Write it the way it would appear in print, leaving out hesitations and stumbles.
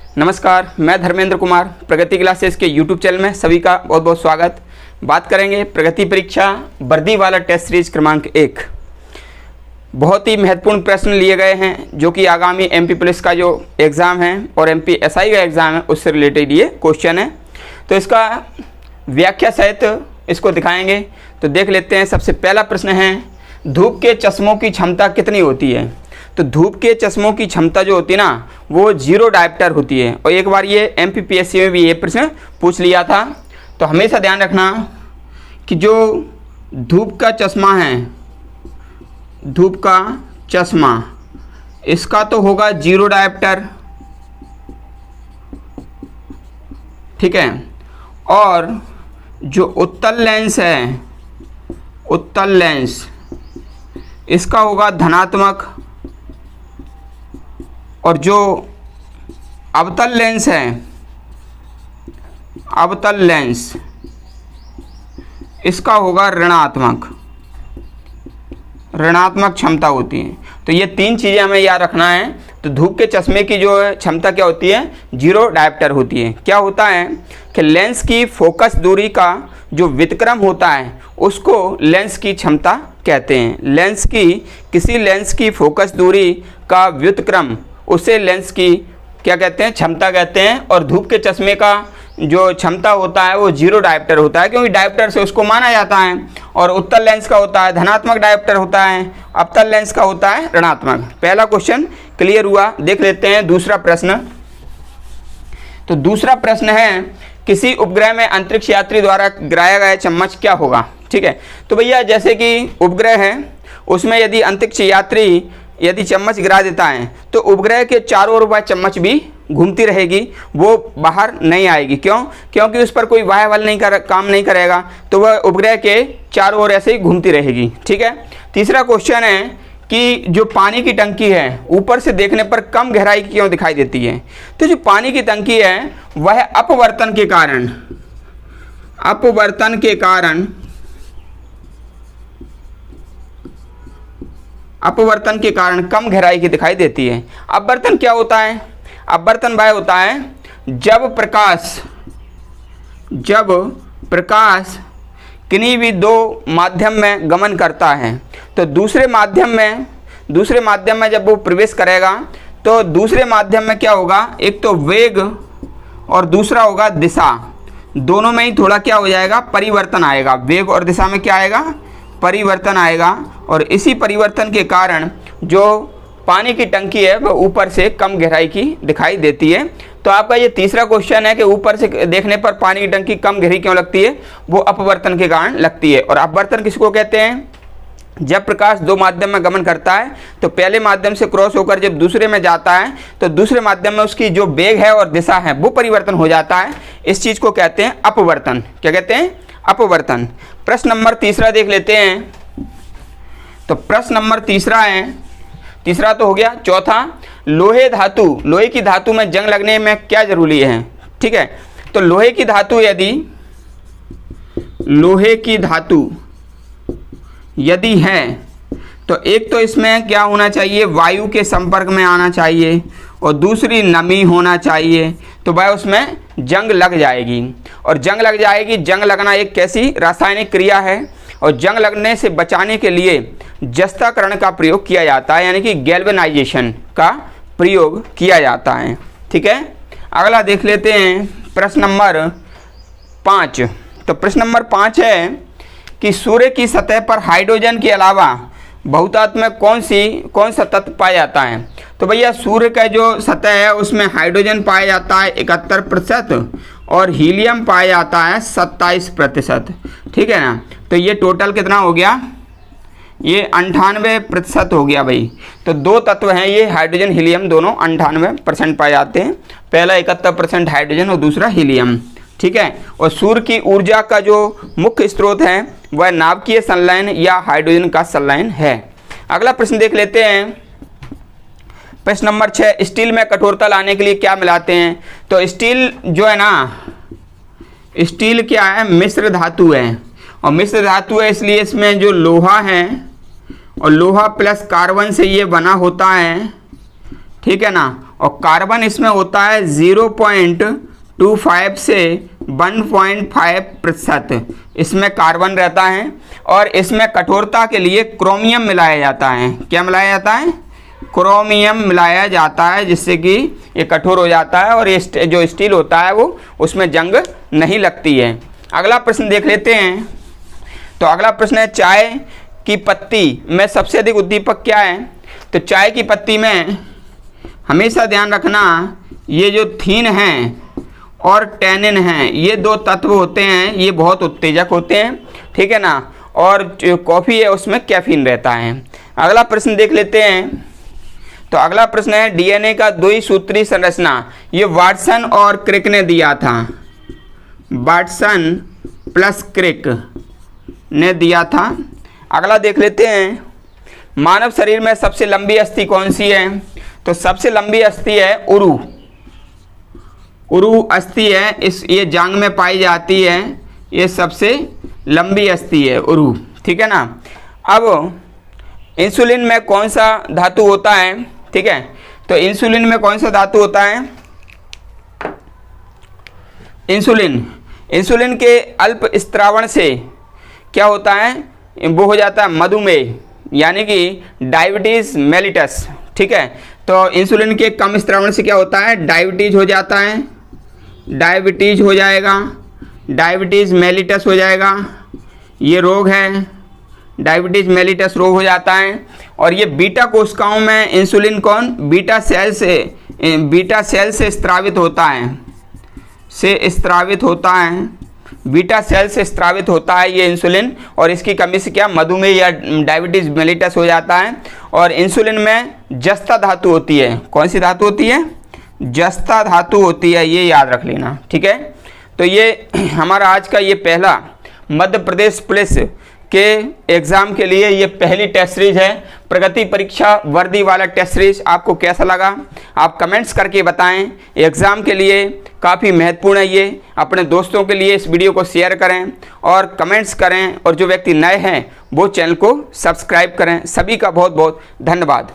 नमस्कार, मैं धर्मेंद्र कुमार प्रगति क्लासेस के YouTube चैनल में सभी का बहुत बहुत स्वागत। बात करेंगे प्रगति परीक्षा वर्दी वाला टेस्ट सीरीज क्रमांक 1। बहुत ही महत्वपूर्ण प्रश्न लिए गए हैं जो कि आगामी MP पुलिस का जो एग्ज़ाम है और MP SI का एग्ज़ाम है उससे रिलेटेड ये क्वेश्चन है। तो इसका व्याख्या सहित इसको दिखाएंगे। तो देख लेते हैं। सबसे पहला प्रश्न है, धूप के चश्मों की क्षमता कितनी होती है? तो धूप के चश्मों की क्षमता जो होती है ना वो 0 डायोप्टर होती है। और एक बार ये MPPSC में भी ये प्रश्न पूछ लिया था। तो हमेशा ध्यान रखना कि जो धूप का चश्मा है, धूप का चश्मा, इसका तो होगा 0 डायोप्टर, ठीक है। और जो उत्तल लेंस है, उत्तल लेंस, इसका होगा धनात्मक। और जो अवतल लेंस है, अवतल लेंस, इसका होगा ऋणात्मक, ऋणात्मक क्षमता होती है। तो ये 3 चीज़ें हमें याद रखना है। तो धूप के चश्मे की जो क्षमता क्या होती है? 0 डायोप्टर होती है। क्या होता है कि लेंस की फोकस दूरी का जो व्युत्क्रम होता है उसको लेंस की क्षमता कहते हैं। लेंस की, किसी लेंस की फोकस दूरी का व्युत्क्रम, उसे लेंस की क्या कहते हैं? क्षमता कहते हैं। और धूप के चश्मे का जो क्षमता होता है वो 0 डायोप्टर होता है, क्योंकि डायोप्टर से उसको माना जाता है। और उत्तल लेंस का होता है धनात्मक डायोप्टर होता है, अवतल लेंस का होता है ऋणात्मक। पहला क्वेश्चन क्लियर हुआ। देख लेते हैं दूसरा प्रश्न। तो दूसरा प्रश्न है, किसी उपग्रह में अंतरिक्ष यात्री द्वारा गिराया गया चम्मच क्या होगा? ठीक है। तो भैया जैसे कि उपग्रह है, उसमें यदि अंतरिक्ष यात्री यदि चम्मच गिरा देता है तो उपग्रह के चारों ओर वह चम्मच भी घूमती रहेगी, वो बाहर नहीं आएगी। क्यों? क्योंकि उस पर कोई वाह्य बल काम नहीं करेगा, तो वह उपग्रह के चारों ओर ऐसे ही घूमती रहेगी, ठीक है। तीसरा क्वेश्चन है कि जो पानी की टंकी है ऊपर से देखने पर कम गहराई की क्यों दिखाई देती है? तो जो पानी की टंकी है वह अपवर्तन के कारण, अपवर्तन के कारण, अपवर्तन के कारण कम गहराई की दिखाई देती है। अपवर्तन क्या होता है? अपवर्तन वह होता है जब प्रकाश किन्हीं भी 2 माध्यम में गमन करता है तो दूसरे माध्यम में जब वो प्रवेश करेगा तो दूसरे माध्यम में क्या होगा? एक तो वेग और दूसरा होगा दिशा। दोनों में ही थोड़ा क्या हो जाएगा? परिवर्तन आएगा। वेग और दिशा में क्या आएगा? परिवर्तन आएगा। और इसी परिवर्तन के कारण जो पानी की टंकी है वह ऊपर से कम गहराई की दिखाई देती है। तो आपका ये तीसरा क्वेश्चन है कि ऊपर से देखने पर पानी की टंकी कम गहरी क्यों लगती है? वो अपवर्तन के कारण लगती है। और अपवर्तन किसको कहते हैं? जब प्रकाश 2 माध्यम में गमन करता है तो पहले माध्यम से क्रॉस होकर जब दूसरे में जाता है तो दूसरे माध्यम में उसकी जो वेग है और दिशा है वो परिवर्तन हो जाता है। इस चीज़ को कहते हैं अपवर्तन। क्या कहते हैं? अपवर्तन। प्रश्न नंबर तीसरा देख लेते हैं। तो प्रश्न नंबर तीसरा है, तीसरा तो हो गया। चौथा, लोहे की धातु में जंग लगने में क्या जरूरी है? ठीक है। तो लोहे की धातु यदि है तो एक तो इसमें क्या होना चाहिए? वायु के संपर्क में आना चाहिए और दूसरी नमी होना चाहिए, तो वह उसमें जंग लग जाएगी। और जंग लग जाएगी, जंग लगना एक कैसी रासायनिक क्रिया है। और जंग लगने से बचाने के लिए जस्ताकरण का प्रयोग किया जाता है, यानी कि गैल्वेनाइजेशन का प्रयोग किया जाता है, ठीक है। अगला देख लेते हैं प्रश्न नंबर 5। तो प्रश्न नंबर 5 है कि सूर्य की सतह पर हाइड्रोजन के अलावा बहुतायत में कौन सा तत्व पाया जाता है? तो भैया सूर्य का जो सतह है उसमें हाइड्रोजन पाया जाता है 71% और हीलियम पाया जाता है 27%, ठीक है ना। तो ये टोटल कितना हो गया? ये 98% हो गया भाई। तो 2 तत्व हैं ये, हाइड्रोजन हीलियम, दोनों 98% पाए जाते हैं। पहला 71% हाइड्रोजन और दूसरा हीलियम, ठीक है। और सूर्य की ऊर्जा का जो मुख्य स्रोत है वह नाभिकीय संलयन या हाइड्रोजन का संलयन है। अगला प्रश्न देख लेते हैं। प्रश्न नंबर 6, स्टील में कठोरता लाने के लिए क्या मिलाते हैं? तो स्टील जो है ना, स्टील क्या है? मिश्र धातु है। और मिश्र धातु है इसलिए इसमें जो लोहा है और लोहा प्लस कार्बन से ये बना होता है, ठीक है ना। और कार्बन इसमें होता है 0.25 से 1.5% इसमें कार्बन रहता है। और इसमें कठोरता के लिए क्रोमियम मिलाया जाता है। क्या मिलाया जाता है? क्रोमियम मिलाया जाता है, जिससे कि ये कठोर हो जाता है और ये जो स्टील होता है वो उसमें जंग नहीं लगती है। अगला प्रश्न देख लेते हैं। तो अगला प्रश्न है, चाय की पत्ती में सबसे अधिक उद्दीपक क्या है? तो चाय की पत्ती में हमेशा ध्यान रखना, ये जो थीन हैं और टैनिन हैं, ये दो तत्व होते हैं, ये बहुत उत्तेजक होते हैं, ठीक है ना। और जो कॉफ़ी है उसमें कैफीन रहता है। अगला प्रश्न देख लेते हैं। तो अगला प्रश्न है, डीएनए का द्विसूत्री संरचना ये वाटसन और क्रिक ने दिया था। वाटसन प्लस क्रिक ने दिया था। अगला देख लेते हैं, मानव शरीर में सबसे लंबी अस्थि कौन सी है? तो सबसे लंबी अस्थि है उरु। उरु अस्थि है, ये जांग में पाई जाती है, ये सबसे लंबी अस्थि है उरु, ठीक है ना। अब इंसुलिन में कौन सा धातु होता है? ठीक है, तो इंसुलिन में कौन सा धातु होता है? इंसुलिन के अल्प स्त्रावण से क्या होता है? वो हो जाता है मधुमेह, यानी कि डायबिटीज़ मेलिटस, ठीक है। तो इंसुलिन के कम स्त्रावण से क्या होता है? डायबिटीज़ हो जाता है, डायबिटीज़ हो जाएगा, डायबिटीज़ मेलिटस हो जाएगा, ये रोग है, डायबिटीज़ मेलिटस रोग हो जाता है। और ये बीटा कोशिकाओं में इंसुलिन कौन? बीटा सेल से स्त्रावित होता है, बीटा सेल से स्त्रावित होता है ये इंसुलिन। और इसकी कमी से क्या मधुमेह या डायबिटीज़ मेलिटस हो जाता है। और इंसुलिन में जस्ता धातु होती है। कौन सी धातु होती है? जस्ता धातु होती है, ये याद रख लेना, ठीक है। तो ये हमारा आज का ये पहला मध्य प्रदेश पुलिस के एग्ज़ाम के लिए ये पहली टेस्ट सीरीज है, प्रगति परीक्षा वर्दी वाला टेस्ट सीरीज। आपको कैसा लगा आप कमेंट्स करके बताएं। एग्ज़ाम के लिए काफ़ी महत्वपूर्ण है ये। अपने दोस्तों के लिए इस वीडियो को शेयर करें और कमेंट्स करें, और जो व्यक्ति नए हैं वो चैनल को सब्सक्राइब करें। सभी का बहुत बहुत धन्यवाद।